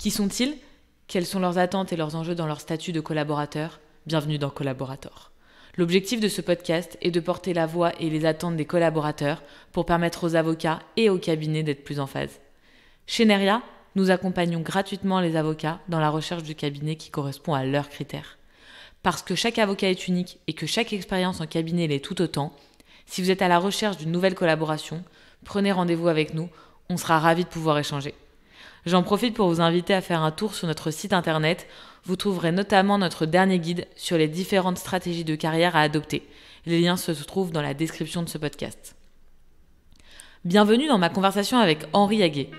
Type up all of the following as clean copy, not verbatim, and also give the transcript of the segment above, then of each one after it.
Qui sont-ils ? Quelles sont leurs attentes et leurs enjeux dans leur statut de collaborateur ? Bienvenue dans Collaborator. L'objectif de ce podcast est de porter la voix et les attentes des collaborateurs pour permettre aux avocats et aux cabinets d'être plus en phase. Chez Neria, nous accompagnons gratuitement les avocats dans la recherche du cabinet qui correspond à leurs critères. Parce que chaque avocat est unique et que chaque expérience en cabinet l'est tout autant, si vous êtes à la recherche d'une nouvelle collaboration, prenez rendez-vous avec nous, on sera ravis de pouvoir échanger. J'en profite pour vous inviter à faire un tour sur notre site internet. Vous trouverez notamment notre dernier guide sur les différentes stratégies de carrière à adopter. Les liens se trouvent dans la description de ce podcast. Bienvenue dans ma conversation avec Henri Aguet.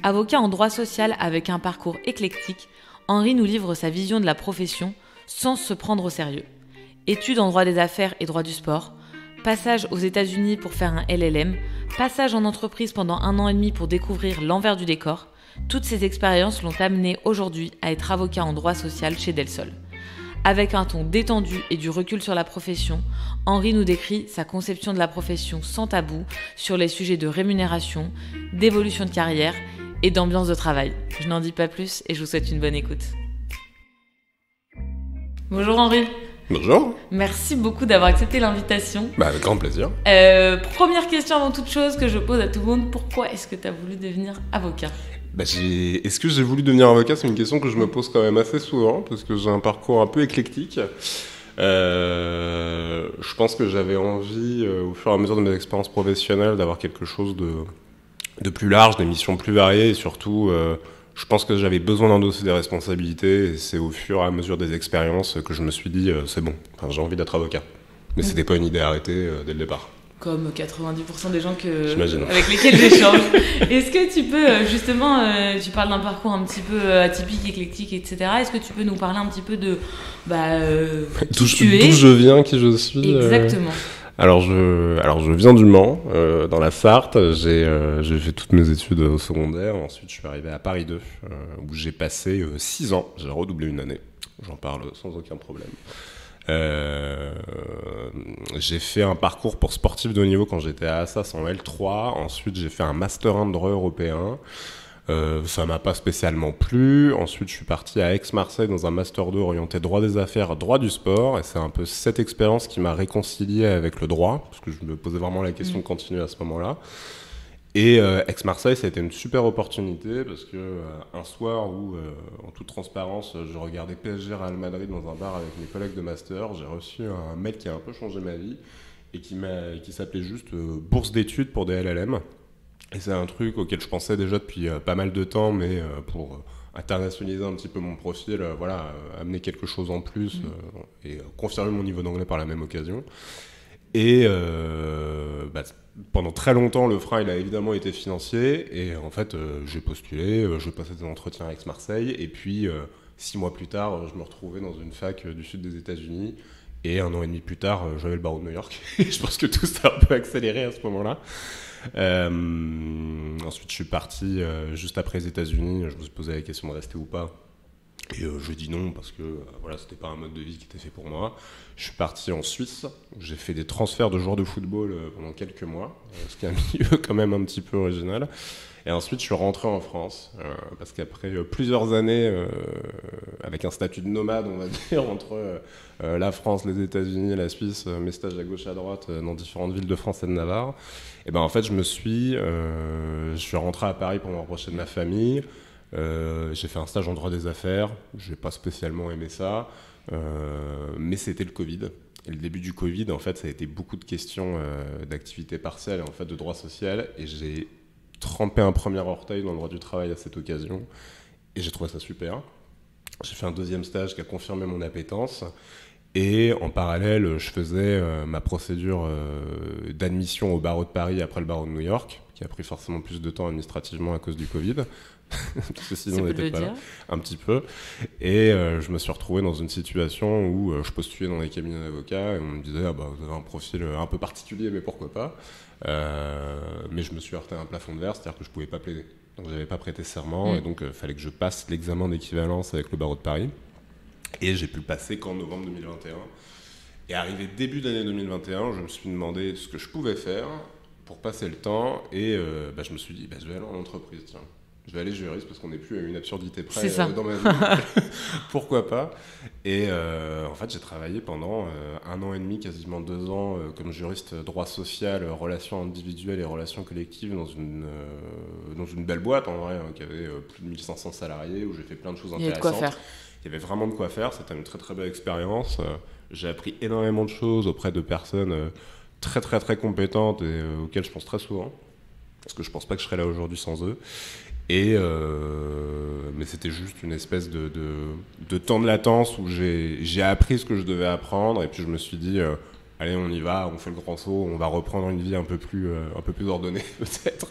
Avocat en droit social avec un parcours éclectique, Henri nous livre sa vision de la profession sans se prendre au sérieux. Études en droit des affaires et droit du sport, passage aux États-Unis pour faire un LLM, passage en entreprise pendant 1 an et demi pour découvrir l'envers du décor, toutes ces expériences l'ont amené aujourd'hui à être avocat en droit social chez Del Sol. Avec un ton détendu et du recul sur la profession, Henri nous décrit sa conception de la profession sans tabou sur les sujets de rémunération, d'évolution de carrière et d'ambiance de travail. Je n'en dis pas plus et je vous souhaite une bonne écoute. Bonjour Henri. Bonjour. Merci beaucoup d'avoir accepté l'invitation. Avec grand plaisir. Première question avant toute chose que je pose à tout le monde, pourquoi est-ce que tu as voulu devenir avocat ? Est-ce que j'ai voulu devenir avocat ? C'est une question que je me pose quand même assez souvent, parce que j'ai un parcours un peu éclectique. Je pense que j'avais envie, au fur et à mesure de mes expériences professionnelles, d'avoir quelque chose de plus large, des missions plus variées, et surtout, je pense que j'avais besoin d'endosser des responsabilités, et c'est au fur et à mesure des expériences que je me suis dit, c'est bon, j'ai envie d'être avocat. Mais c'était pas une idée arrêtée dès le départ. Comme 90% des gens avec lesquels j'échange. Est-ce que tu peux, justement, tu parles d'un parcours un petit peu atypique, éclectique, etc. Est-ce que tu peux nous parler un petit peu de d'où je viens, qui je suis Exactement. Alors je viens du Mans, dans la Sarthe. J'ai fait toutes mes études au secondaire. Ensuite, je suis arrivé à Paris 2, où j'ai passé 6 ans. J'ai redoublé une année. J'en parle sans aucun problème. J'ai fait un parcours pour sportif de haut niveau quand j'étais à Assas en L3. Ensuite, j'ai fait un Master 1 de droit européen. Ça m'a pas spécialement plu. Ensuite, je suis parti à Aix-Marseille dans un Master 2 orienté droit des affaires, droit du sport. Et c'est un peu cette expérience qui m'a réconcilié avec le droit, parce que je me posais vraiment la question de continuer à ce moment-là. Et Aix-Marseille, ça a été une super opportunité, parce que un soir où, en toute transparence, je regardais PSG Real Madrid dans un bar avec mes collègues de Master, j'ai reçu un mail qui a un peu changé ma vie, et qui s'appelait juste bourse d'études pour des LLM. Et c'est un truc auquel je pensais déjà depuis pas mal de temps, mais pour internationaliser un petit peu mon profil, amener quelque chose en plus et confirmer mon niveau d'anglais par la même occasion. Et pendant très longtemps, le frein il a évidemment été financier. Et en fait, j'ai postulé, je passais des entretiens avec Marseille. Et puis, 6 mois plus tard, je me retrouvais dans une fac du sud des États-Unis. Et 1 an et demi plus tard, j'avais le barreau de New York. Et je pense que tout s'est un peu accéléré à ce moment-là. Ensuite, je suis parti juste après les États-Unis. Je me suis posé la question de rester ou pas. Et j'ai dit non parce que c'était pas un mode de vie qui était fait pour moi. Je suis parti en Suisse. J'ai fait des transferts de joueurs de football pendant quelques mois, ce qui est un milieu quand même un petit peu original. Et ensuite, je suis rentré en France parce qu'après plusieurs années avec un statut de nomade, on va dire, entre la France, les États-Unis, la Suisse, mes stages à gauche à droite dans différentes villes de France et de Navarre. Et en fait, je suis rentré à Paris pour me rapprocher de ma famille. J'ai fait un stage en droit des affaires. J'ai pas spécialement aimé ça, mais c'était le Covid. Et le début du Covid, en fait, ça a été beaucoup de questions d'activité partielle et en fait de droit social. Et j'ai trempé un premier orteil dans le droit du travail à cette occasion. Et j'ai trouvé ça super. J'ai fait un deuxième stage qui a confirmé mon appétence. Et en parallèle, je faisais ma procédure d'admission au barreau de Paris après le barreau de New York, qui a pris forcément plus de temps administrativement à cause du Covid. Parce que sinon on n'était pas là, un petit peu. Et je me suis retrouvé dans une situation où je postulais dans des cabinets d'avocats et on me disait vous avez un profil un peu particulier, mais pourquoi pas. Mais je me suis heurté à un plafond de verre, c'est-à-dire que je ne pouvais pas plaider. Donc j'avais pas prêté serment et donc il fallait que je passe l'examen d'équivalence avec le barreau de Paris. Et j'ai pu le passer qu'en novembre 2021. Et arrivé début d'année 2021, je me suis demandé ce que je pouvais faire pour passer le temps. Et je me suis dit, je vais aller en entreprise, tiens. je vais aller juriste parce qu'on n'est plus à une absurdité près C'est ça. dans ma vie. Pourquoi pas. Et en fait, j'ai travaillé pendant 1 an et demi, quasiment 2 ans, comme juriste droit social, relations individuelles et relations collectives dans une belle boîte, en vrai, qui avait plus de 1500 salariés, où j'ai fait plein de choses Il y avait intéressantes. de quoi faire. Il y avait vraiment de quoi faire. C'était une très très belle expérience. J'ai appris énormément de choses auprès de personnes très très très compétentes et auxquelles je pense très souvent. Parce que je pense pas que je serais là aujourd'hui sans eux. Mais c'était juste une espèce de temps de latence où j'ai appris ce que je devais apprendre et puis je me suis dit allez, on y va, on fait le grand saut, on va reprendre une vie un peu plus ordonnée peut-être.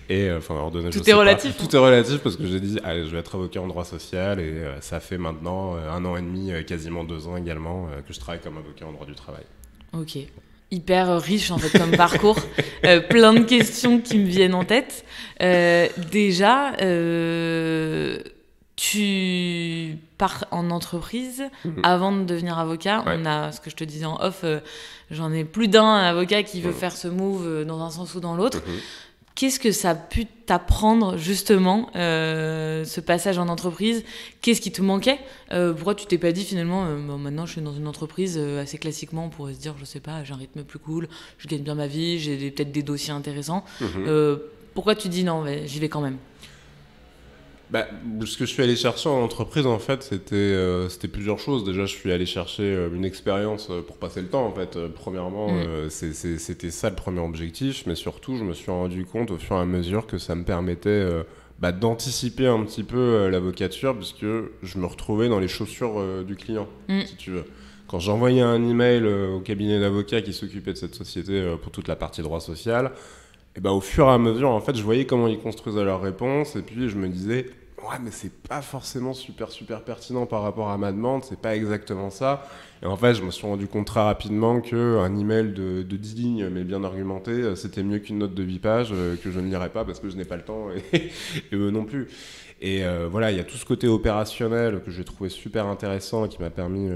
Et enfin ordonnée, tout est relatif. Tout est relatif parce que j'ai dit allez, je vais être avocat en droit social et ça fait maintenant 1 an et demi, quasiment 2 ans également que je travaille comme avocat en droit du travail. Ok. Hyper riche en fait comme parcours, plein de questions qui me viennent en tête. Déjà, tu pars en entreprise avant de devenir avocat. Ouais. On a, ce que je te disais en off, j'en ai plus d'un avocat qui veut faire ce move dans un sens ou dans l'autre. Qu'est-ce que ça a pu t'apprendre justement, ce passage en entreprise? Qu'est-ce qui te manquait? Pourquoi tu t'es pas dit finalement, maintenant je suis dans une entreprise, assez classiquement on pourrait se dire, je sais pas, j'ai un rythme plus cool, je gagne bien ma vie, j'ai peut-être des dossiers intéressants. Pourquoi tu dis non, j'y vais quand même? Ce que je suis allé chercher en entreprise, en fait, c'était plusieurs choses. Déjà, je suis allé chercher une expérience pour passer le temps, en fait. Premièrement, c'était ça le premier objectif, mais surtout, je me suis rendu compte au fur et à mesure que ça me permettait d'anticiper un petit peu l'avocature, puisque je me retrouvais dans les chaussures du client, si tu veux. Quand j'envoyais un email au cabinet d'avocats qui s'occupait de cette société pour toute la partie droit social, et au fur et à mesure, en fait, je voyais comment ils construisaient leurs réponses, et puis je me disais, ouais, mais c'est pas forcément super pertinent par rapport à ma demande, c'est pas exactement ça. Et en fait, je me suis rendu compte très rapidement qu'un email de 10 lignes, mais bien argumenté, c'était mieux qu'une note de 8 pages que je ne lirais pas parce que je n'ai pas le temps, et eux non plus. Et voilà, il y a tout ce côté opérationnel que j'ai trouvé super intéressant et qui m'a permis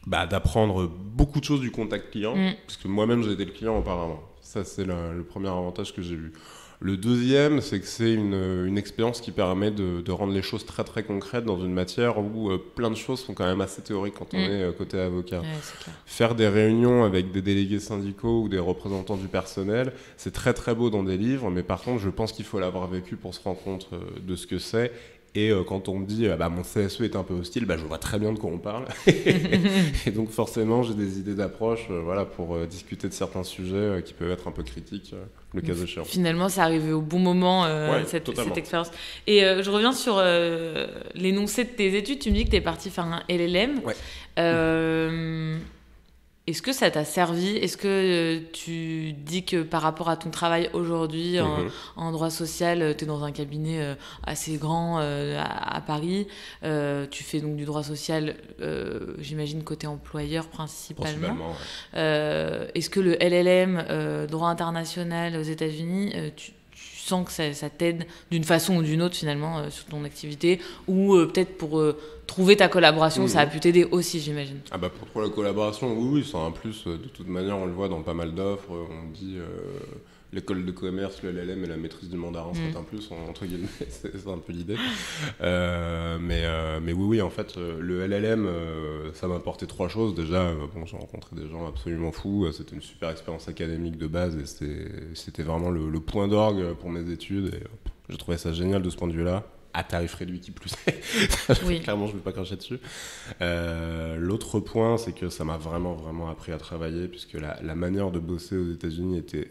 d'apprendre beaucoup de choses du contact client, parce que moi-même, j'ai été le client auparavant. Ça, c'est le premier avantage que j'ai vu. Le deuxième, c'est que c'est une expérience qui permet de rendre les choses très très concrètes dans une matière où plein de choses sont quand même assez théoriques quand on est côté avocat. Ouais, c'est clair. Faire des réunions avec des délégués syndicaux ou des représentants du personnel, c'est très très beau dans des livres, mais par contre, je pense qu'il faut l'avoir vécu pour se rendre compte de ce que c'est. Et quand on me dit mon CSE est un peu hostile, je vois très bien de quoi on parle. Et donc forcément, j'ai des idées d'approche pour discuter de certains sujets qui peuvent être un peu critiques, le cas échéant. Finalement, c'est arrivé au bon moment, cette expérience. Et je reviens sur l'énoncé de tes études. Tu me dis que tu es parti faire un LLM. Ouais. Est-ce que ça t'a servi? Est-ce que tu dis que par rapport à ton travail aujourd'hui en droit social, tu es dans un cabinet assez grand à Paris, tu fais donc du droit social, j'imagine côté employeur principalement. Ouais. Est-ce que le LLM, droit international aux États-Unis, tu sens que ça t'aide d'une façon ou d'une autre finalement sur ton activité, ou peut-être pour trouver ta collaboration, ça a pu t'aider aussi, j'imagine. Pour trouver la collaboration, oui, c'est un plus. De toute manière, on le voit dans pas mal d'offres. On dit l'école de commerce, le LLM et la maîtrise du mandarin, c'est un plus, entre guillemets. C'est un peu l'idée. Mais oui, en fait, le LLM, ça m'a apporté 3 choses. Déjà, j'ai rencontré des gens absolument fous. C'était une super expérience académique de base et c'était vraiment le point d'orgue pour mes études. Et j'ai trouvé ça génial de ce point de vue-là. À tarif réduit qui plus est. Oui. Clairement, je ne vais pas cracher dessus. L'autre point, c'est que ça m'a vraiment appris à travailler, puisque la manière de bosser aux États-Unis était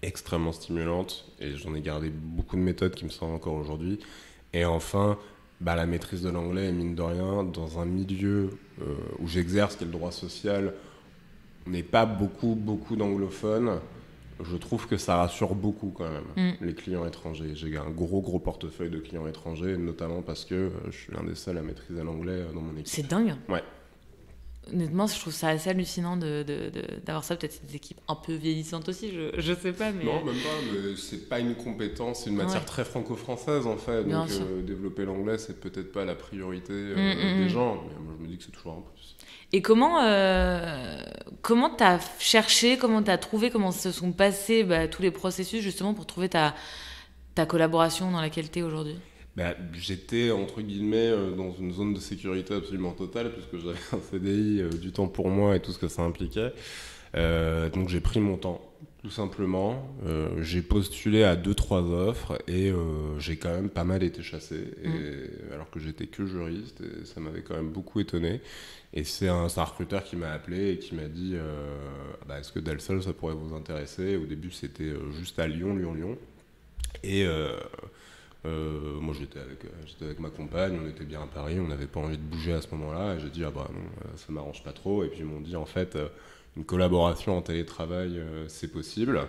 extrêmement stimulante, et j'en ai gardé beaucoup de méthodes qui me servent encore aujourd'hui. Et enfin, la maîtrise de l'anglais, et mine de rien, dans un milieu où j'exerce, qui est le droit social, on n'est pas beaucoup d'anglophones. Je trouve que ça rassure beaucoup quand même, les clients étrangers. J'ai un gros portefeuille de clients étrangers, notamment parce que je suis l'un des seuls à maîtriser l'anglais dans mon équipe. C'est dingue. Ouais. Honnêtement, je trouve ça assez hallucinant d'avoir ça. Peut-être des équipes un peu vieillissantes aussi, je sais pas. Mais... Non, même pas, mais c'est pas une compétence, c'est une matière très franco-française en fait. Donc développer l'anglais, c'est peut-être pas la priorité des gens, mais moi je me dis que c'est toujours un plus. Et comment t'as cherché, comment t'as trouvé, comment se sont passés tous les processus justement pour trouver ta ta collaboration dans laquelle tu es aujourd'hui? Bah, j'étais entre guillemets dans une zone de sécurité absolument totale puisque j'avais un CDI, du temps pour moi et tout ce que ça impliquait. Donc j'ai pris mon temps, tout simplement. J'ai postulé à 2-3 offres et j'ai quand même pas mal été chassé, alors que j'étais que juriste et ça m'avait quand même beaucoup étonné. Et c'est un recruteur qui m'a appelé et qui m'a dit est-ce que Dalsol ça pourrait vous intéresser? Au début c'était juste à Lyon. Et moi j'étais avec ma compagne, on était bien à Paris, on n'avait pas envie de bouger à ce moment-là, et j'ai dit non, ça m'arrange pas trop, et puis ils m'ont dit en fait une collaboration en télétravail c'est possible,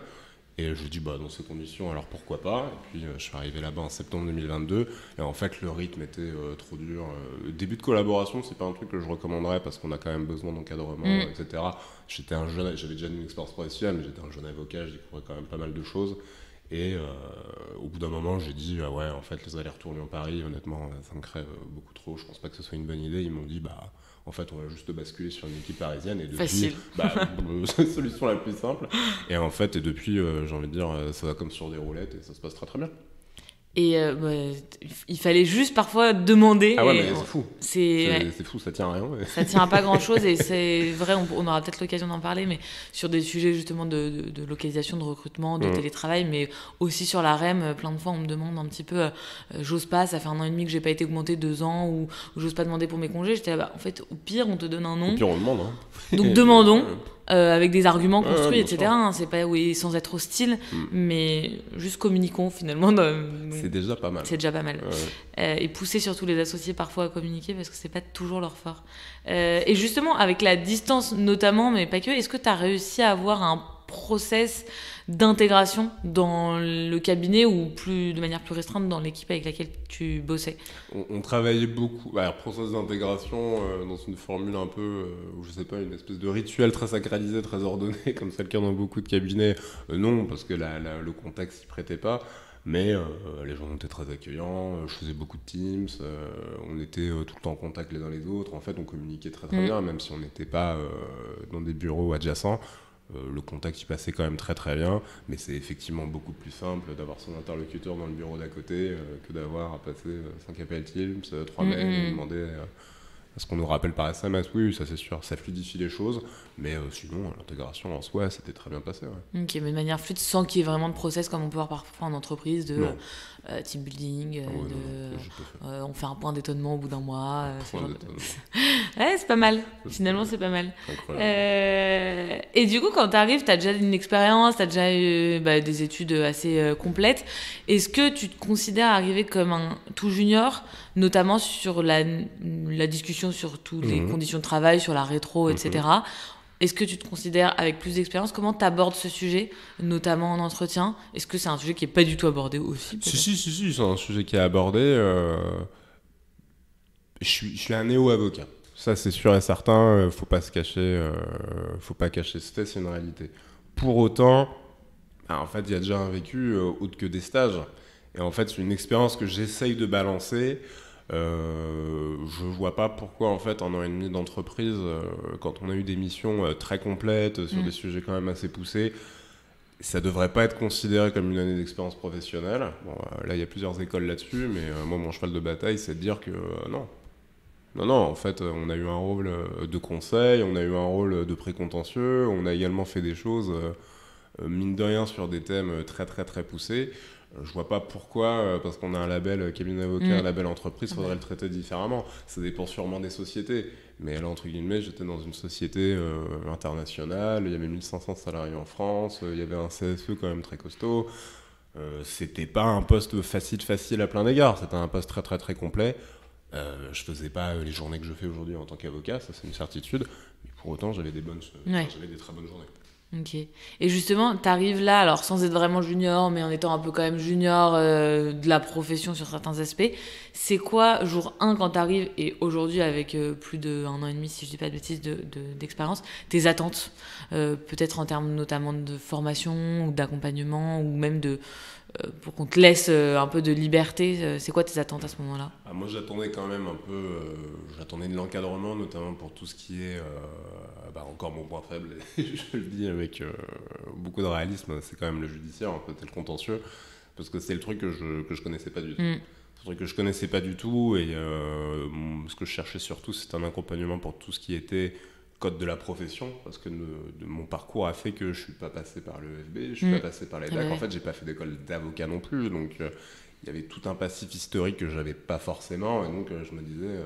et je dis dans ces conditions alors pourquoi pas, et puis je suis arrivé là-bas en septembre 2022, et en fait le rythme était trop dur. Début de collaboration c'est pas un truc que je recommanderais parce qu'on a quand même besoin d'encadrement, etc. J'avais déjà une expérience professionnelle, mais j'étais un jeune avocat, je découvrais quand même pas mal de choses. Et au bout d'un moment, j'ai dit en fait, les allers-retours Lyon-Paris, honnêtement, ça me crève beaucoup trop. Je pense pas que ce soit une bonne idée. Ils m'ont dit en fait, on va juste basculer sur une équipe parisienne. Et depuis, facile. C'est la solution la plus simple. Et en fait, depuis, j'ai envie de dire, ça va comme sur des roulettes et ça se passe très très bien. Et il fallait juste parfois demander. Ah ouais, mais c'est fou. C'est fou, ça tient à rien. Mais... Ça tient à pas grand-chose et c'est vrai, on aura peut-être l'occasion d'en parler, mais sur des sujets justement de localisation, de recrutement, de télétravail, mais aussi sur la REM, plein de fois on me demande un petit peu, j'ose pas, ça fait 1 an et demi que j'ai pas été augmenté, 2 ans, ou j'ose pas demander pour mes congés. J'étais là, en fait, au pire, on te donne un nom. Au pire, on demande. Donc demandons. Avec des arguments construits, etc. C'est pas sans être hostile, mais juste communiquons finalement. C'est déjà pas mal. C'est déjà pas mal. Et pousser surtout les associés parfois à communiquer parce que c'est pas toujours leur fort. Et justement, avec la distance notamment, mais pas que, est-ce que tu as réussi à avoir un process d'intégration dans le cabinet ou de manière plus restreinte dans l'équipe avec laquelle tu bossais? On travaillait beaucoup. Alors, process d'intégration dans une formule un peu, je sais pas, une espèce de rituel très sacralisé, très ordonné, comme c'est le cas dans beaucoup de cabinets. Non, parce que le contexte s'y prêtait pas. Mais les gens étaient très accueillants, je faisais beaucoup de Teams, on était tout le temps en contact les uns les autres. En fait, on communiquait très très bien, même si on n'était pas dans des bureaux adjacents. Le contact y passait quand même très très bien, mais c'est effectivement beaucoup plus simple d'avoir son interlocuteur dans le bureau d'à côté que d'avoir à passer 5 appels Teams, 3 mails, et demander à ce qu'on nous rappelle par SMS. Oui, ça c'est sûr, ça fluidifie les choses, mais sinon l'intégration en soi c'était très bien passé. Ouais. Ok, mais de manière fluide, sans qu'il y ait vraiment de process comme on peut voir parfois en entreprise, de team building, on fait un point d'étonnement au bout d'un mois. Ouais, c'est pas mal. Finalement, c'est pas mal. Et du coup, quand tu arrives, tu as déjà une expérience, tu as déjà eu des études assez complètes. Est-ce que tu te considères arriver comme un tout junior, notamment sur la discussion sur toutes les conditions de travail, sur la rétro, etc. Est-ce que tu te considères avec plus d'expérience? Comment tu abordes ce sujet, notamment en entretien? Est-ce que c'est un sujet qui n'est pas du tout abordé aussi? Si, c'est un sujet qui est abordé. Je suis un néo-avocat. Ça, c'est sûr et certain. Faut pas se cacher. Faut pas cacher ce fait, c'est une réalité. Pour autant, en fait, il y a déjà un vécu autre que des stages. Et en fait, c'est une expérience que j'essaye de balancer. Je vois pas pourquoi en fait 1 an et demi d'entreprise quand on a eu des missions très complètes sur des sujets quand même assez poussés, ça devrait pas être considéré comme une année d'expérience professionnelle. Bon, là il y a plusieurs écoles là-dessus, mais moi mon cheval de bataille c'est de dire que non, en fait on a eu un rôle de conseil, on a eu un rôle de précontentieux, on a également fait des choses mine de rien sur des thèmes très très très poussés. Je vois pas pourquoi, parce qu'on a un label cabinet d'avocat, un label entreprise, faudrait le traiter différemment. Ça dépend sûrement des sociétés. Mais là, entre guillemets, j'étais dans une société internationale, il y avait 1500 salariés en France, il y avait un CSE quand même très costaud. C'était pas un poste facile à plein d'égards, c'était un poste très très très complet. Je faisais pas les journées que je fais aujourd'hui en tant qu'avocat, ça c'est une certitude. Mais pour autant, j'avais des très bonnes journées. Ok. Et justement, tu arrives là, alors sans être vraiment junior, mais en étant un peu quand même junior de la profession sur certains aspects. C'est quoi, jour 1, quand tu arrives, et aujourd'hui avec plus d'1 an et demi, si je dis pas de bêtises, d'expérience, tes attentes, peut-être en termes notamment de formation, ou d'accompagnement, ou même pour qu'on te laisse un peu de liberté, c'est quoi tes attentes à ce moment-là? Moi j'attendais quand même un peu, j'attendais de l'encadrement, notamment pour tout ce qui est, encore mon point faible, et je le dis avec beaucoup de réalisme, c'est quand même le judiciaire, en fait, et le contentieux. Parce que c'est le truc que je connaissais pas du tout. Mm. C'est un truc que je connaissais pas du tout, et ce que je cherchais surtout, c'est un accompagnement pour tout ce qui était code de la profession, parce que mon parcours a fait que je suis pas passé par le FB, je suis pas passé par les DAC. En fait, j'ai pas fait d'école d'avocat non plus, donc il y avait tout un passif historique que j'avais pas forcément, et donc je me disais...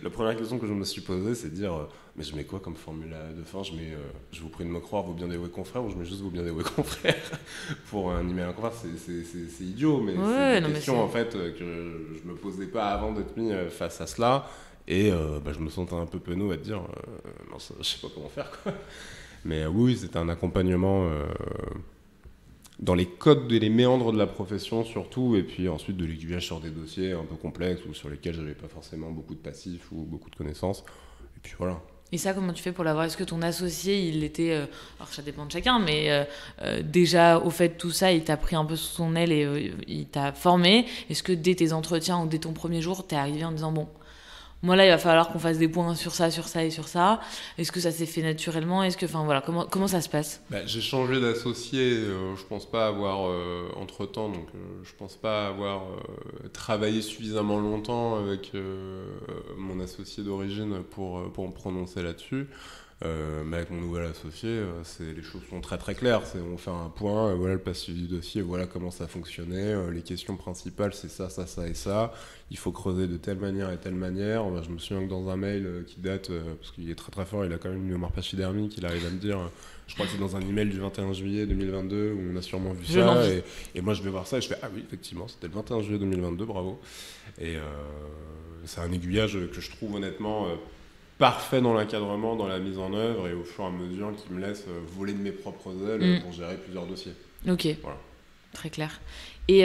La première question que je me suis posée, c'est de dire mais je mets quoi comme formule de fin? Je vous prie de me croire, vos bien dévoués confrères, ou je mets juste vos bien dévoués confrères pour un email à confrère? C'est idiot, mais c'est des questions en fait que je me posais pas avant d'être mis face à cela, et je me sentais un peu penaud à te dire non, je sais pas comment faire, quoi. Mais oui, c'était un accompagnement dans les codes et les méandres de la profession surtout, et puis ensuite de l'aiguillage sur des dossiers un peu complexes ou sur lesquels j'avais pas forcément beaucoup de passifs ou beaucoup de connaissances, et puis voilà. Et ça, comment tu fais pour l'avoir? Est-ce que ton associé, il était... alors ça dépend de chacun, mais déjà, au fait de tout ça, il t'a pris un peu sous son aile et il t'a formé. Est-ce que dès tes entretiens ou dès ton premier jour, t'es arrivé en disant, bon, moi là, il va falloir qu'on fasse des points sur ça et sur ça. Est-ce que ça s'est fait naturellement? Est-ce que, enfin voilà, comment ça se passe? J'ai changé d'associé, je pense pas avoir entre-temps, donc je pense pas avoir travaillé suffisamment longtemps avec mon associé d'origine pour me prononcer là-dessus. Mais avec mon nouvel associé, les choses sont très très claires. On fait un point, voilà le passif du dossier, voilà comment ça fonctionnait. Les questions principales, c'est ça, ça, ça et ça. Il faut creuser de telle manière et telle manière. Je me souviens que dans un mail qui date, parce qu'il est très très fort, il a quand même une mémoire pachydermique, il arrive à me dire, je crois que c'est dans un email du 21 juillet 2022 où on a sûrement vu ça. Et moi je vais voir ça et je fais, ah oui, effectivement, c'était le 21 juillet 2022, bravo. Et c'est un aiguillage que je trouve honnêtement... parfait dans l'encadrement, dans la mise en œuvre, et au fur et à mesure qui me laisse voler de mes propres ailes pour gérer plusieurs dossiers. Ok, voilà. Très clair. Et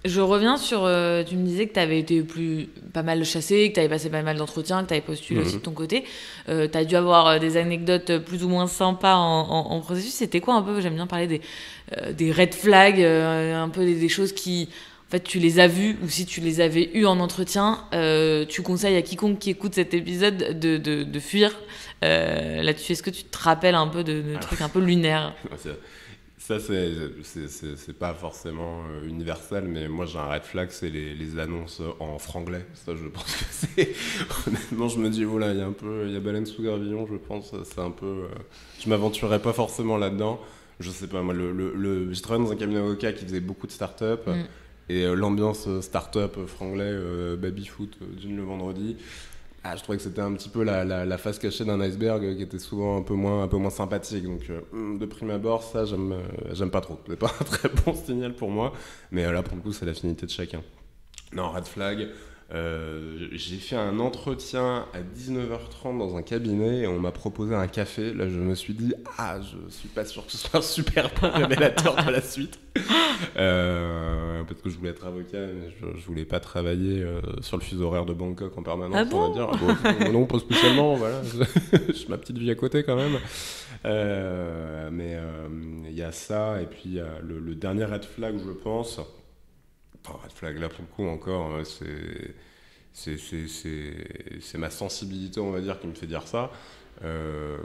je reviens sur... tu me disais que tu avais été pas mal chassé, que tu avais passé pas mal d'entretiens, que tu avais postulé aussi de ton côté. Tu as dû avoir des anecdotes plus ou moins sympas en processus. C'était quoi un peu, j'aime bien parler des red flags, un peu des choses qui... En fait, tu les as vus, ou si tu les avais eus en entretien, tu conseilles à quiconque qui écoute cet épisode de fuir là-dessus. Est-ce que tu te rappelles un peu de trucs un peu lunaires? Ça, c'est pas forcément universel, mais moi j'ai un red flag, c'est les annonces en franglais. Ça, je pense que c'est... Honnêtement, je me dis, voilà, il y a baleine sous gravillon, je pense. C'est un peu... je m'aventurerais pas forcément là-dedans. Je sais pas, moi, j'ai travaillé dans un cabinet d'avocat qui faisait beaucoup de start-up. Et l'ambiance start-up franglais, baby-foot d'une le vendredi, je trouvais que c'était un petit peu la face cachée d'un iceberg qui était souvent un peu moins sympathique. Donc de prime abord, ça j'aime pas trop. C'est pas un très bon signal pour moi, mais là pour le coup c'est l'affinité de chacun. Non, red flag. J'ai fait un entretien à 19h30 dans un cabinet et on m'a proposé un café. Là, je me suis dit, je suis pas sûr que ce soit un super point révélateur de la suite. Parce que je voulais être avocat, mais je voulais pas travailler sur le fuseau horaire de Bangkok en permanence. Ah bon, on va dire. Non, pas spécialement, voilà. J'ai ma petite vie à côté quand même. Mais il y a ça, et puis il y a le dernier red flag, je pense. Red flag, là pour le coup encore, c'est ma sensibilité, on va dire, qui me fait dire ça. Je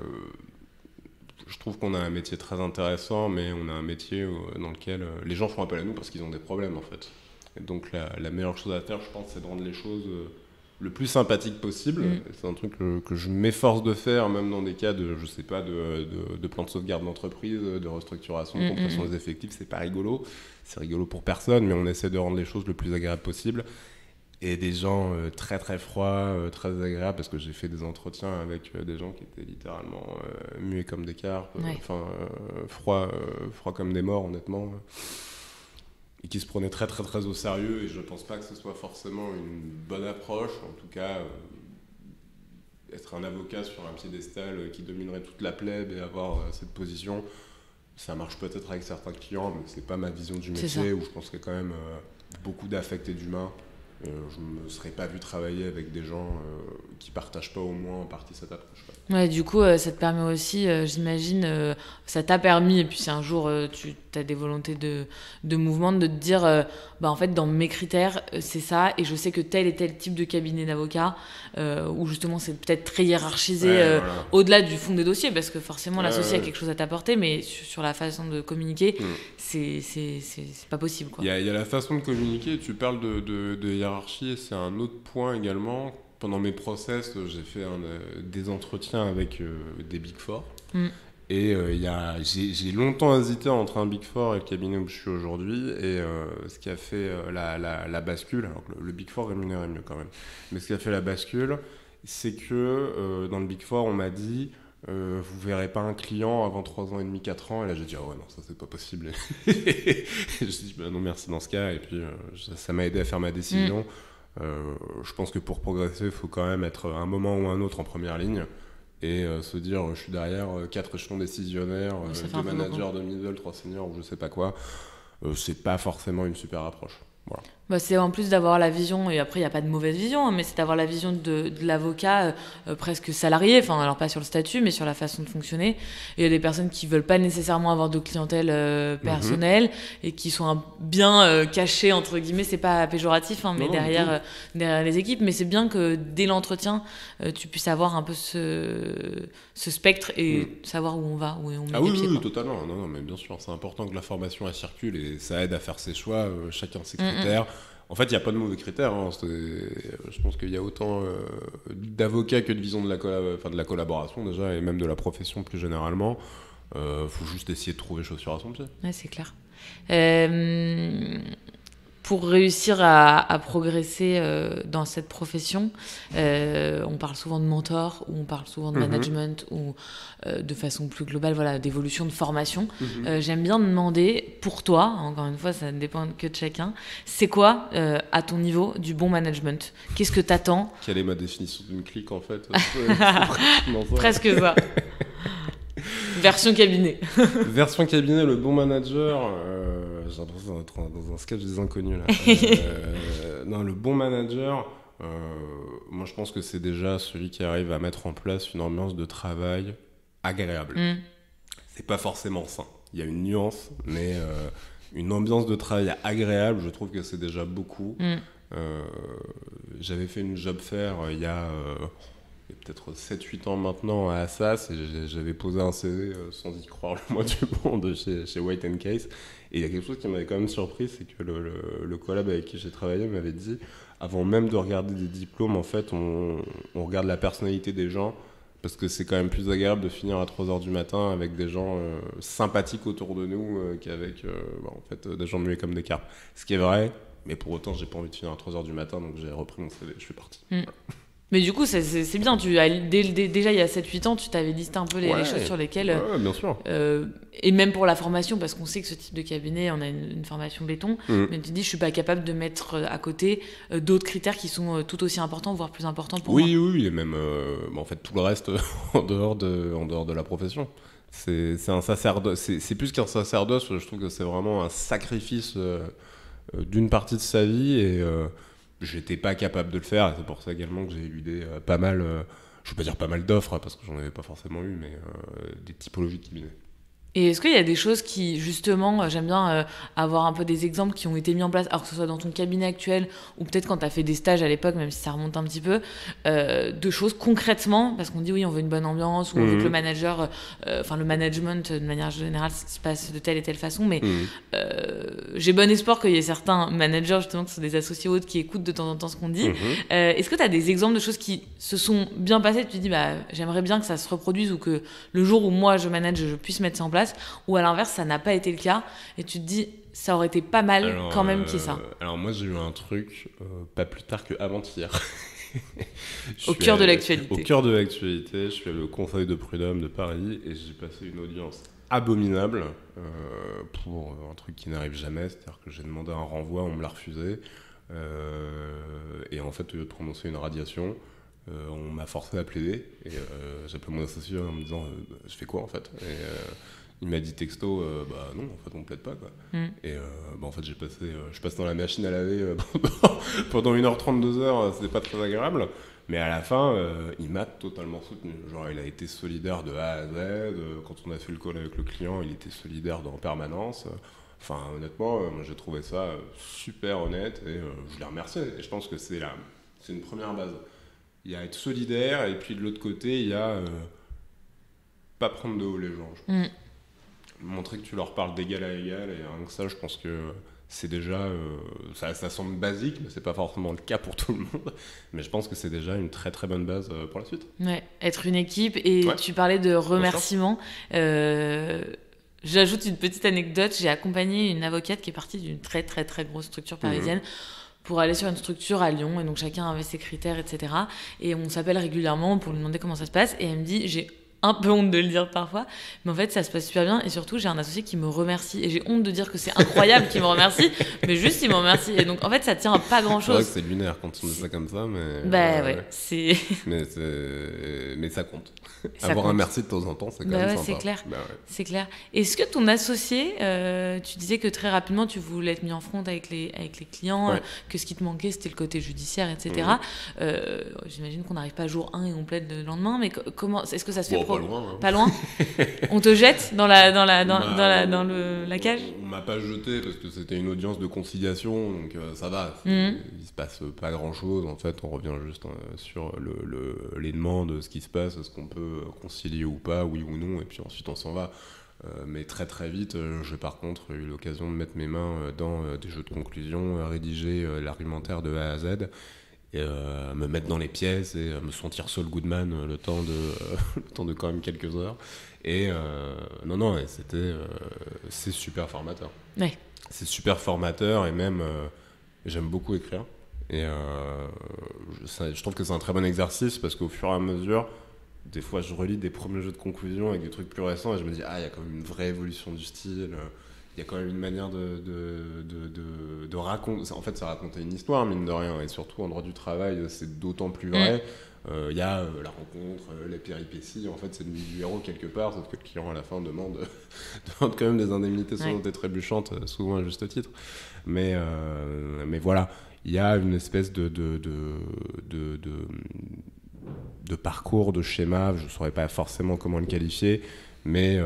trouve qu'on a un métier très intéressant, mais on a un métier dans lequel les gens font appel à nous parce qu'ils ont des problèmes en fait. Et donc la meilleure chose à faire, je pense, c'est de rendre les choses le plus sympathique possible. C'est un truc que je m'efforce de faire, même dans des cas de, je sais pas, de plan de sauvegarde d'entreprise, de restructuration, de compression des effectifs. C'est pas rigolo. C'est rigolo pour personne, mais on essaie de rendre les choses le plus agréables possible. Et des gens très très froids, très agréables, parce que j'ai fait des entretiens avec des gens qui étaient littéralement muets comme des carpes, froids comme des morts, honnêtement. Et qui se prenaient très très très au sérieux, et je pense pas que ce soit forcément une bonne approche. En tout cas, être un avocat sur un piédestal qui dominerait toute la plèbe et avoir cette position, ça marche peut-être avec certains clients, mais c'est pas ma vision du métier, où je pense qu'il y a quand même beaucoup d'affect et d'humain. je ne me serais pas vu travailler avec des gens qui partagent pas au moins en partie cette approche. Ouais, du coup, ça te permet aussi, j'imagine, ça t'a permis, et puis si un jour tu as des volontés de mouvement, de te dire, en fait, dans mes critères, c'est ça, et je sais que tel et tel type de cabinet d'avocat, où justement c'est peut-être très hiérarchisé, voilà. Au-delà du fond des dossiers, parce que forcément l'associé a quelque chose à t'apporter, mais sur la façon de communiquer, c'est pas possible, quoi. Il y a la façon de communiquer, tu parles de hiérarchie, et c'est un autre point également. Pendant mes process, j'ai fait des entretiens avec des Big Four. Et j'ai longtemps hésité entre un Big Four et le cabinet où je suis aujourd'hui. Et ce qui a fait la bascule, alors que le Big Four rémunérait mieux quand même, mais ce qui a fait la bascule, c'est que dans le Big Four, on m'a dit vous verrez pas un client avant 3 ans et demi, 4 ans. Et là, j'ai dit ouais, non, ça c'est pas possible. Et je me suis dit non, merci dans ce cas. Et puis ça m'a aidé à faire ma décision. Je pense que pour progresser, il faut quand même être à un moment ou un autre en première ligne et se dire je suis derrière 4 échelons décisionnaires, 2 managers, 2 middle, 3 seniors ou je sais pas quoi. C'est pas forcément une super approche. Voilà. C'est en plus d'avoir la vision, et après il n'y a pas de mauvaise vision, mais c'est d'avoir la vision de l'avocat presque salarié, enfin alors pas sur le statut mais sur la façon de fonctionner. Et il y a des personnes qui veulent pas nécessairement avoir de clientèle personnelle et qui sont bien cachées entre guillemets, c'est pas péjoratif mais non, derrière les équipes, mais c'est bien que dès l'entretien tu puisses avoir un peu ce spectre et savoir où on va, où on met les pieds. Oui, totalement. Non, mais bien sûr, c'est important que l'information elle circule et ça aide à faire ses choix, chacun ses critères. En fait, il n'y a pas de mauvais critères. Je pense qu'il y a autant d'avocats que de vision de la collaboration déjà, et même de la profession plus généralement. Faut juste essayer de trouver chaussure à son pied. Ouais, c'est clair. Pour réussir à progresser dans cette profession, on parle souvent de mentor, ou on parle souvent de management, ou de façon plus globale, d'évolution, de formation. J'aime bien demander, pour toi, encore une fois, ça ne dépend que de chacun, c'est quoi, à ton niveau, du bon management ? Qu'est-ce que t'attends ? Quelle est ma définition d'une clique, en fait ? Presque ça. Version cabinet. Version cabinet, le bon manager. J'ai l'impression d'être dans un sketch des inconnus là. Non, le bon manager, moi je pense que c'est déjà celui qui arrive à mettre en place une ambiance de travail agréable. C'est pas forcément sain. Il y a une nuance, mais une ambiance de travail agréable, je trouve que c'est déjà beaucoup. J'avais fait une job fair il y a peut-être 7-8 ans maintenant à Assas, et j'avais posé un CV sans y croire le moins du monde chez White & Case. Et il y a quelque chose qui m'avait quand même surpris, c'est que le collab avec qui j'ai travaillé m'avait dit, avant même de regarder des diplômes, en fait, on regarde la personnalité des gens, parce que c'est quand même plus agréable de finir à 3h du matin avec des gens sympathiques autour de nous qu'avec en fait, des gens muets comme des carpes. Ce qui est vrai, mais pour autant, j'ai pas envie de finir à 3h du matin, donc j'ai repris mon CV, je suis parti. Voilà. Mais du coup, c'est bien. Déjà, il y a 7-8 ans, tu t'avais listé un peu les choses sur lesquelles... Ouais, bien sûr. Et même pour la formation, parce qu'on sait que ce type de cabinet, on a une formation béton, mais tu dis, je suis pas capable de mettre à côté d'autres critères qui sont tout aussi importants, voire plus importants pour moi. Oui, et même en fait tout le reste en dehors de la profession. C'est un sacerdoce. C'est plus qu'un sacerdoce. Je trouve que c'est vraiment un sacrifice d'une partie de sa vie et j'étais pas capable de le faire, et c'est pour ça également que j'ai éludé pas mal, je veux pas dire pas mal d'offres, parce que j'en avais pas forcément eu, mais des typologies de cabinets. Et est-ce qu'il y a des choses qui, justement, j'aime bien avoir un peu des exemples qui ont été mis en place, alors que ce soit dans ton cabinet actuel, ou peut-être quand tu as fait des stages à l'époque, même si ça remonte un petit peu, de choses concrètement, parce qu'on dit oui, on veut une bonne ambiance, ou on veut que le manager, le management, de manière générale, se passe de telle et telle façon, mais j'ai bon espoir qu'il y ait certains managers, justement, qui sont des associés ou autres, qui écoutent de temps en temps ce qu'on dit. Est-ce que tu as des exemples de choses qui se sont bien passées, tu te dis, j'aimerais bien que ça se reproduise, ou que le jour où moi je manage, je puisse mettre ça en place, ou à l'inverse ça n'a pas été le cas et tu te dis ça aurait été pas mal quand même qu'il y ait ça. Alors moi j'ai eu un truc pas plus tard qu'avant-hier. Au cœur de l'actualité. Au cœur de l'actualité, je suis allé au Conseil de prud'homme de Paris et j'ai passé une audience abominable pour un truc qui n'arrive jamais, c'est-à-dire que j'ai demandé un renvoi, on me l'a refusé et en fait au lieu de prononcer une radiation, on m'a forcé à plaider et j'ai appelé mon associé en me disant je fais quoi en fait, Il m'a dit texto, bah non, en fait, on me plaide pas, quoi. Et en fait, je passe dans la machine à laver pendant 1h30, 2h, c'était pas très agréable. Mais à la fin, il m'a totalement soutenu. Genre, il a été solidaire de A à Z. Quand on a fait le call avec le client, il était solidaire en permanence. Enfin, honnêtement, moi, j'ai trouvé ça super honnête et je l'ai remercié. Et je pense que c'est une première base. Il y a être solidaire et puis de l'autre côté, il y a pas prendre de haut les gens. Je pense. Montrer que tu leur parles d'égal à égal et rien que ça, je pense que c'est déjà ça semble basique, mais c'est pas forcément le cas pour tout le monde, mais je pense que c'est déjà une très très bonne base pour la suite. Ouais, être une équipe. Et tu parlais de remerciements. J'ajoute une petite anecdote. J'ai accompagné une avocate qui est partie d'une très très très grosse structure parisienne pour aller sur une structure à Lyon, et donc chacun avait ses critères, etc. Et on s'appelle régulièrement pour lui demander comment ça se passe, et elle me dit, j'ai un peu honte de le dire parfois, mais en fait ça se passe super bien, et surtout j'ai un associé qui me remercie, et j'ai honte de dire que c'est incroyable qu'il me remercie, mais juste il me remercie, et donc en fait ça tient à pas grand chose. C'est vrai que c'est lunaire quand on dit ça comme ça, mais c'est mais ça compte. Ça avoir compte. Un merci de temps en temps, c'est quand même sympa. C'est clair. C'est clair. Est-ce que ton associé, tu disais que très rapidement tu voulais être mis en front avec les clients, que ce qui te manquait c'était le côté judiciaire, etc. J'imagine qu'on n'arrive pas jour 1 et on plaide le lendemain, mais comment est-ce que ça se fait Pas loin. On te jette dans la cage? On m'a pas jeté parce que c'était une audience de conciliation, donc ça va. Il se passe pas grand chose. En fait, on revient juste sur les demandes, ce qui se passe, ce qu'on peut concilier ou pas, oui ou non, et puis ensuite on s'en va. Mais très très vite, j'ai par contre eu l'occasion de mettre mes mains dans des jeux de conclusion, rédiger l'argumentaire de A à Z. Et me mettre dans les pièces et me sentir Saul Goodman le temps de quand même quelques heures. Et non, c'est super formateur. Ouais. C'est super formateur, et même j'aime beaucoup écrire. Et je trouve que c'est un très bon exercice parce qu'au fur et à mesure, des fois je relis des premiers jeux de conclusion avec des trucs plus récents et je me dis, il y a quand même une vraie évolution du style. Il y a quand même une manière de raconter. En fait, ça racontait une histoire, mine de rien. Et surtout, en droit du travail, c'est d'autant plus vrai. Il y a la rencontre, les péripéties. En fait, c'est le du héros quelque part, sauf que le client, à la fin, demande quand même des indemnités sonnantes et trébuchantes, souvent à juste titre. Mais voilà, il y a une espèce de parcours, de schéma. Je ne saurais pas forcément comment le qualifier, mais...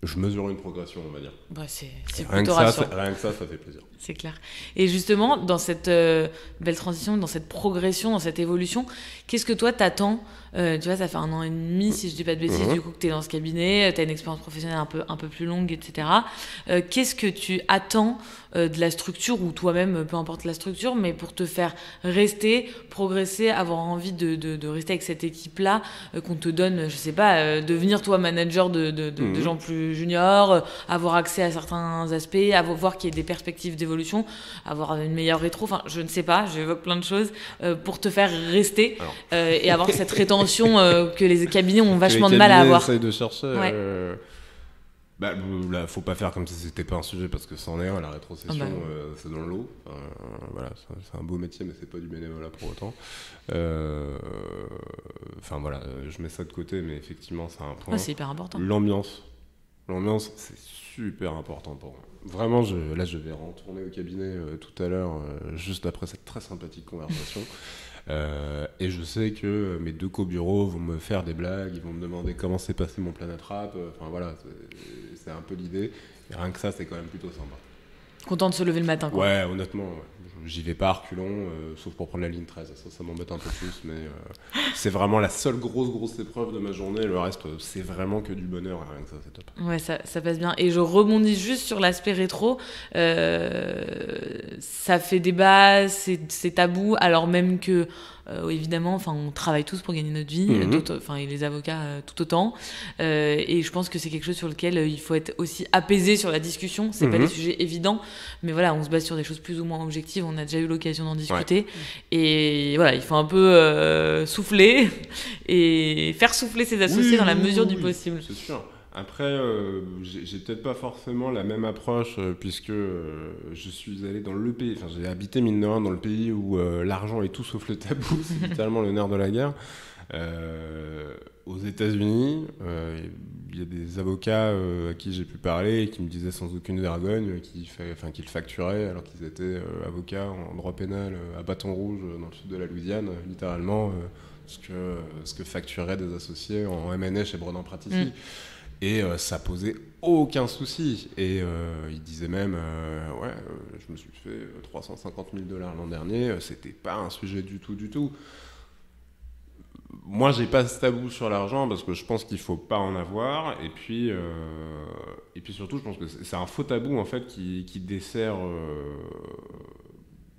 je mesure une progression, on va dire. C'est plutôt rassurant. Rien que ça fait plaisir. C'est clair. Et justement, dans cette belle transition, dans cette progression, dans cette évolution, qu'est-ce que toi t'attends? Tu vois, ça fait 1 an et demi, si je dis pas de bêtises, du coup, que tu es dans ce cabinet, tu as une expérience professionnelle un peu plus longue, etc. Qu'est-ce que tu attends de la structure, ou toi-même, peu importe la structure, mais pour te faire rester, progresser, avoir envie de rester avec cette équipe-là, qu'on te donne, je sais pas, devenir toi manager de gens plus juniors, avoir accès à certains aspects, voir qu'il y ait des perspectives d'évolution, avoir une meilleure rétro, enfin, je ne sais pas, j'évoque plein de choses, pour te faire rester et avoir cette rétention que les cabinets ont vachement de mal à avoir. Essayent de chercher. Là, faut pas faire comme si c'était pas un sujet, parce que c'en est un. La rétrocession, c'est dans le lot. Voilà, c'est un beau métier, mais c'est pas du bénévolat pour autant. Voilà, je mets ça de côté, mais effectivement, c'est un point. C'est hyper important. L'ambiance, c'est super important pour moi. Vraiment, je vais retourner au cabinet tout à l'heure, juste après cette très sympathique conversation. Et je sais que mes 2 co-bureaux vont me faire des blagues, ils vont me demander comment s'est passé mon Planet Rap. Voilà, c'est un peu l'idée. Et rien que ça, c'est quand même plutôt sympa. Content de se lever le matin, quoi. Ouais, honnêtement, j'y vais pas à reculons, sauf pour prendre la ligne 13. Ça m'embête un peu plus, mais c'est vraiment la seule grosse épreuve de ma journée. Le reste, c'est vraiment que du bonheur, et rien que ça, c'est top. Ouais, ça passe bien. Et je rebondis juste sur l'aspect rétro. Ça fait débat, c'est tabou, alors même que évidemment, on travaille tous pour gagner notre vie, et les avocats tout autant. Et je pense que c'est quelque chose sur lequel il faut être aussi apaisé sur la discussion. C'est pas des sujets évidents, mais voilà, on se base sur des choses plus ou moins objectives. On a déjà eu l'occasion d'en discuter. Et voilà, il faut un peu souffler et faire souffler ses associés dans la mesure du possible. C'est sûr. Après, j'ai peut-être pas forcément la même approche, puisque je suis allé dans le pays, j'ai habité mine de rien dans le pays où l'argent est tout sauf le tabou, c'est littéralement le nerf de la guerre. Aux États-Unis, il y a des avocats à qui j'ai pu parler et qui me disaient sans aucune vergogne qu'ils facturaient alors qu'ils étaient avocats en droit pénal à Bâton Rouge dans le sud de la Louisiane, littéralement ce que facturaient des associés en M&A chez Bredin Praticien. Et ça posait aucun souci. Et il disait même, je me suis fait 350 000 $ l'an dernier, c'était pas un sujet du tout. Moi, j'ai pas ce tabou sur l'argent parce que je pense qu'il faut pas en avoir. Et puis surtout, je pense que c'est un faux tabou en fait qui dessert,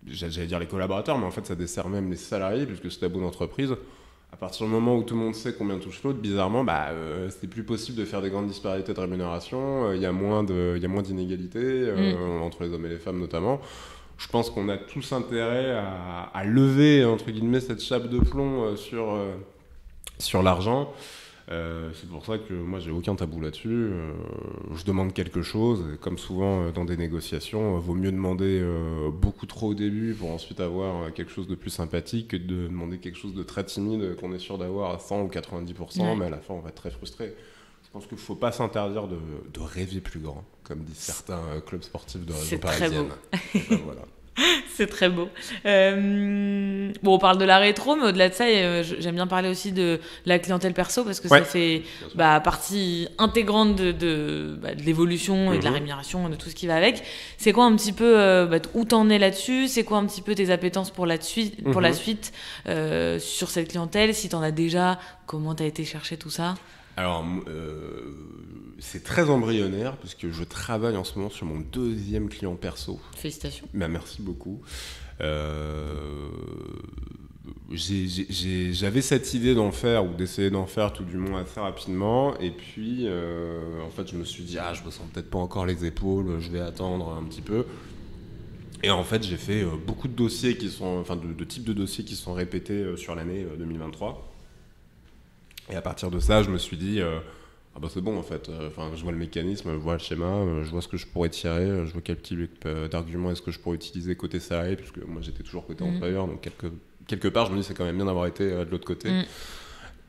j'allais dire les collaborateurs, mais en fait ça dessert même les salariés puisque ce tabou d'entreprise, à partir du moment où tout le monde sait combien touche l'autre, bizarrement, c'est plus possible de faire des grandes disparités de rémunération. Il y a moins d'inégalités entre les hommes et les femmes notamment. Je pense qu'on a tous intérêt à lever, entre guillemets, cette chape de plomb sur l'argent. C'est pour ça que moi, j'ai aucun tabou là-dessus. Je demande quelque chose. Et comme souvent dans des négociations, vaut mieux demander beaucoup trop au début pour ensuite avoir quelque chose de plus sympathique que de demander quelque chose de très timide qu'on est sûr d'avoir à 100 ou 90%, mais à la fin, on va être très frustré. Je pense qu'il ne faut pas s'interdire de rêver plus grand, comme disent certains clubs sportifs de région parisienne. C'est très beau. Voilà. C'est très beau. On parle de la rétro, mais au-delà de ça, j'aime bien parler aussi de la clientèle perso parce que ça fait partie intégrante de l'évolution et de la rémunération, de tout ce qui va avec. C'est quoi un petit peu où t'en es là-dessus? C'est quoi un petit peu tes appétences pour la suite sur cette clientèle? Si t'en as déjà, comment t'as été chercher tout ça? Alors, c'est très embryonnaire puisque je travaille en ce moment sur mon 2e client perso. Félicitations. Merci beaucoup. J'avais cette idée d'en faire ou d'essayer d'en faire tout du moins assez rapidement et puis en fait je me suis dit je me sens peut-être pas encore les épaules, je vais attendre un petit peu. Et en fait j'ai fait beaucoup de dossiers de types de dossiers qui sont répétés sur l'année 2023. Et à partir de ça, je me suis dit, c'est bon en fait. Je vois le mécanisme, je vois le schéma, je vois ce que je pourrais tirer, je vois quel type d'argument est-ce que je pourrais utiliser côté salarié, puisque moi j'étais toujours côté employeur, donc quelque part je me dis c'est quand même bien d'avoir été de l'autre côté.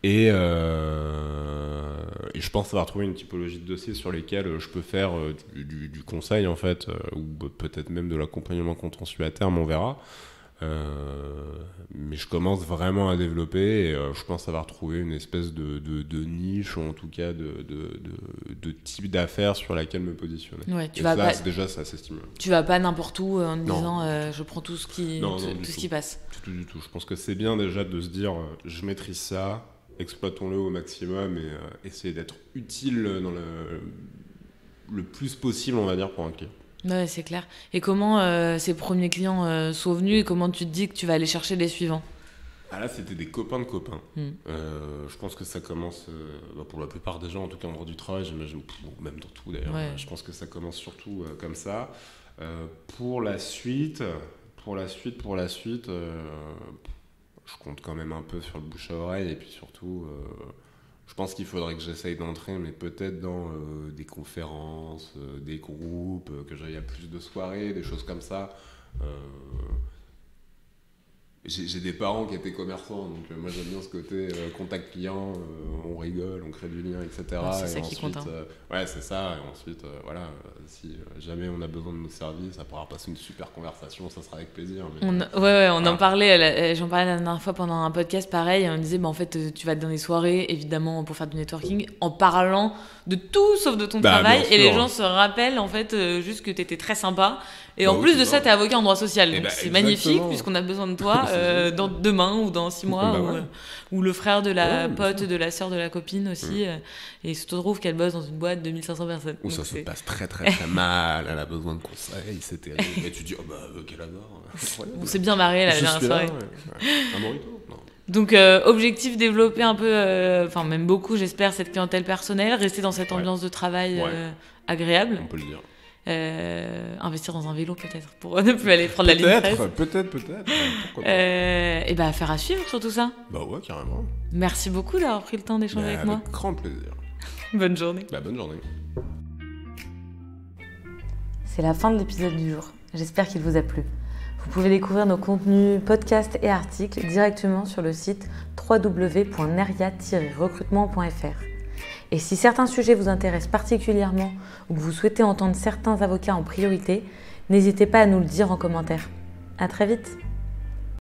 Et je pense avoir trouvé une typologie de dossiers sur lesquels je peux faire du conseil en fait, ou peut-être même de l'accompagnement contentieux à terme, on verra. Mais je commence vraiment à développer et je pense avoir trouvé une espèce de niche, ou en tout cas de type d'affaires sur laquelle me positionner. Ouais, déjà, c'est assez stimulant. Tu vas pas n'importe où en disant je prends tout ce qui passe. Du tout. Je pense que c'est bien déjà de se dire je maîtrise ça, exploitons-le au maximum et essayer d'être utile dans le plus possible, on va dire, pour un client. Ouais, c'est clair. Et comment ces premiers clients sont venus et comment tu te dis que tu vas aller chercher les suivants? Là, c'était des copains de copains. Je pense que ça commence, pour la plupart des gens, en tout cas en droit du travail, j'imagine, même dans tout d'ailleurs, je pense que ça commence surtout comme ça. Pour la suite, je compte quand même un peu sur le bouche à oreille et puis surtout... je pense qu'il faudrait que j'essaye d'entrer, mais peut-être dans des conférences, des groupes, que j'aille à plus de soirées, des choses comme ça. J'ai des parents qui étaient commerçants, donc moi j'aime bien ce côté contact client, on rigole, on crée du lien, etc. C'est ça qui compte. C'est ça. Et ensuite, si jamais on a besoin de nos services, ça pourra passer une super conversation, ça sera avec plaisir. Mais... On en parlait, j'en parlais la dernière fois pendant un podcast pareil, on disait, en fait, tu vas dans des soirées, évidemment, pour faire du networking, en parlant de tout sauf de ton travail, et les gens se rappellent, en fait, juste que t'étais très sympa. Et en plus de ça, t'es avocat en droit social, donc c'est magnifique, puisqu'on a besoin de toi demain ou dans 6 mois, ou le frère de la pote, de la sœur de la copine aussi, et il se trouve qu'elle bosse dans une boîte de 1500 personnes. Ou ça se passe très très très mal, elle a besoin de conseils, c'est terrible, et tu dis, quel hasard. On s'est bien marré la dernière soirée. Un morito, non. Donc objectif, développer un peu, même beaucoup j'espère, cette clientèle personnelle, rester dans cette ambiance de travail agréable. On peut le dire. Investir dans un vélo peut-être pour ne plus aller prendre la ligne 13. Peut-être. Pourquoi pas. Et affaire à suivre sur tout ça. Ouais, carrément. Merci beaucoup d'avoir pris le temps d'échanger avec moi. Avec grand plaisir. Bonne journée. Bonne journée. C'est la fin de l'épisode du jour. J'espère qu'il vous a plu. Vous pouvez découvrir nos contenus, podcasts et articles directement sur le site www.neria-recrutement.fr. Et si certains sujets vous intéressent particulièrement ou que vous souhaitez entendre certains avocats en priorité, n'hésitez pas à nous le dire en commentaire. À très vite!